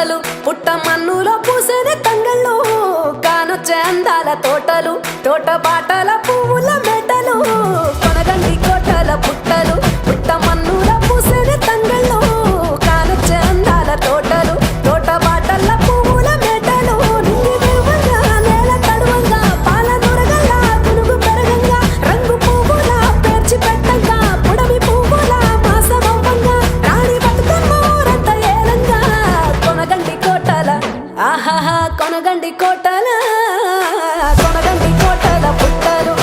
పుట్టలు పుట్ట మన్నులో పూసేది తంగళ్ళు కానొచ్చే అందాల తోటలు తోట బాటల పువ్వుల మెటలు కొనగండి కోటల పుట్టలు పుట్ట మన్నులో పూసేది తంగళ్ళు కానొచ్చే అందాల తోటలు తోట బాటల పువ్వుల మెటలు నింగి వెలువంగా నేల తడువంగా పాల నురగల్లా పునుగు పెరగంగా రంగు పువ్వుల పేర్చి పెట్టంగా పుడమి పువ్వుల మాసవంగా రాణి బతుకమ్మ రంత ఏలంగా కొనగండి కోటల ఆహాహా కొనగండి కోటల పుట్టలు